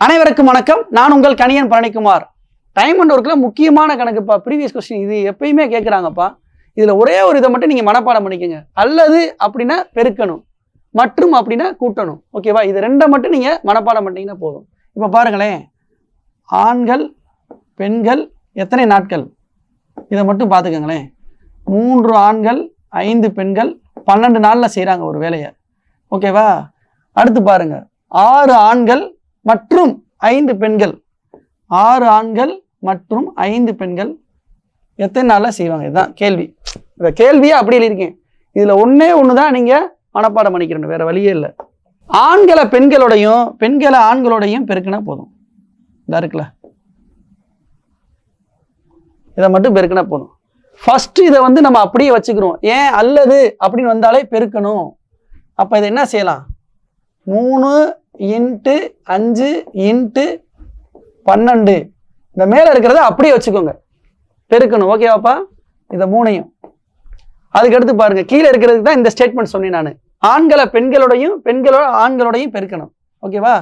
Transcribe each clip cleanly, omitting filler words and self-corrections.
அனைவருக்கும் வணக்கம். நான் உங்கள் கணியன் பழனிக்குமார். டைம் அண்ட் ஒர்க்கில் முக்கியமான கணக்குப்பா. ப்ரீவியஸ் கொஸ்டின் இது எப்பயுமே கேட்குறாங்கப்பா. இதில் ஒரே ஒரு இதை மட்டும் நீங்கள் மனப்பாடம் பண்ணிக்கோங்க. அல்லது அப்படின்னா பெருக்கணும், மற்றும் அப்படின்னா கூட்டணும். ஓகேவா? இது ரெண்டை மட்டும் நீங்கள் மனப்பாடம் பண்ணிங்கன்னா போதும். இப்போ பாருங்களேன், ஆண்கள் பெண்கள் எத்தனை நாட்கள், இதை மட்டும் பார்த்துக்கோங்களேன். 3 ஆண்கள் 5 பெண்கள் 12 நாளில் செய்கிறாங்க ஒரு வேலையை. ஓகேவா? அடுத்து பாருங்க, 6 ஆண்கள் மற்றும் 5 பெண்கள், 6 ஆண்கள் மற்றும் 5 பெண்கள் எத்தனை நாளில் செய்வாங்க? இதுதான் கேள்வி. இந்த கேள்வியே அப்படி எழுதியிருக்கேன். இதில் ஒன்றே ஒன்று தான் நீங்கள் மனப்பாடம் பண்ணிக்கிறேன், வேற வழியே இல்லை. ஆண்களை பெண்களோடையும் பெண்களை ஆண்களோடையும் பெருக்கினா போதும். இதா இருக்குல்ல, இதை மட்டும் பெருக்கினா போதும். ஃபர்ஸ்ட் இதை வந்து நம்ம அப்படியே வச்சுக்கிறோம். ஏன் அல்லது அப்படின்னு வந்தாலே பெருக்கணும். அப்போ இதை என்ன செய்யலாம்? 3 × 5 × 12 இந்த மேலே இருக்கிறத அப்படியே வச்சுக்கோங்க, பெருக்கணும். ஓகேவாப்பா? இதை 3ஐயும் அதுக்கடுத்து பாருங்க, கீழே இருக்கிறதுக்கு தான் இந்த ஸ்டேட்மெண்ட் சொன்னேன் நான். ஆண்களை பெண்களோடையும் பெண்களோட ஆண்களோடையும் பெருக்கணும். ஓகேவா?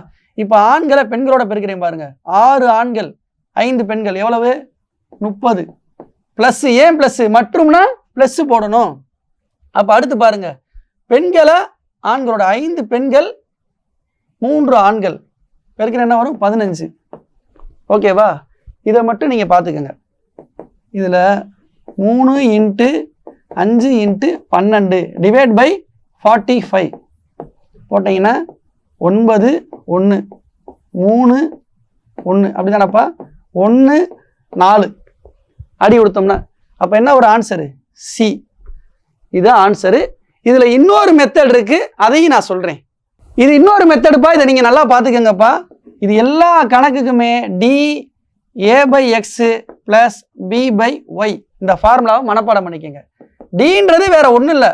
இப்போ ஆண்களை பெண்களோட பெருக்கிறேன் பாருங்க. 6 ஆண்கள் 5 பெண்கள் எவ்வளவு? 30 ப்ளஸ். ஏன் ப்ளஸ்? மற்றும்னா ப்ளஸ் போடணும். அப்போ அடுத்து பாருங்க, பெண்களை ஆண்களோட 5 பெண்கள் 3 ஆண்கள் பெருக்கிற என்ன வரும்? 15. ஓகேவா? இதை மட்டும் நீங்கள் பார்த்துக்கோங்க. இதில் 3 × 5 × 12 டிவைட் பை 45 போட்டிங்கன்னா 9 1 3 1 அப்படி தானப்பா? 1 4 அடி கொடுத்தோம்னா அப்போ என்ன ஒரு ஆன்சரு? சி. இது ஆன்சரு. இதில் இன்னொரு மெத்தட் இருக்கு, அதையும் நான் சொல்கிறேன். இது இன்னொரு மெத்தடுப்பா, இதை நீங்கள் நல்லா பார்த்துக்கோங்கப்பா. இது எல்லா கணக்குக்குமே DA/X + B/Y இந்த ஃபார்முலாவை மனப்பாடம் பண்ணிக்கோங்க. டின்றது வேற ஒன்றும் இல்லை,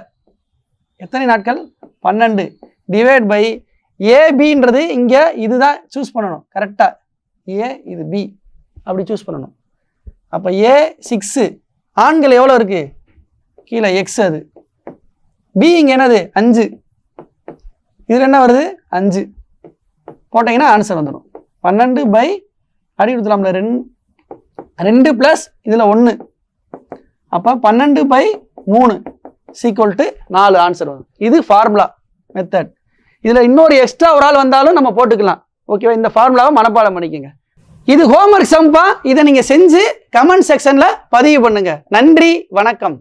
எத்தனை நாட்கள்? 12 டிவைட் பை ஏபின்றது இங்கே இதுதான் சூஸ் பண்ணணும். கரெக்டாக ஏ இது பி அப்படி சூஸ் பண்ணணும். அப்போ ஏ 6, ஆண்கள் எவ்வளோ இருக்குது? கீழே எக்ஸ், அது பி இங்கே என்னது? 5. இதில் என்ன வருது? 5 போட்டிங்கன்னா ஆன்சர் வந்துடும். 12 பை அடி கொடுத்துலாம்ல, 2 ப்ளஸ் இதில் 1, அப்போ 12 பை 3 = 4 ஆன்சர் வரும். இது ஃபார்முலா மெத்தட். இதில் இன்னொரு எக்ஸ்ட்ரா ஒரு ஆள் வந்தாலும் நம்ம போட்டுக்கலாம். ஓகேவா? இந்த ஃபார்முலாவை மனப்பாடம் பண்ணிக்கோங்க. இது ஹோம்ஒர்க் சம்பா. இதை நீங்கள் செஞ்சு கமெண்ட் செக்ஷனில் பதிவு பண்ணுங்க. நன்றி, வணக்கம்.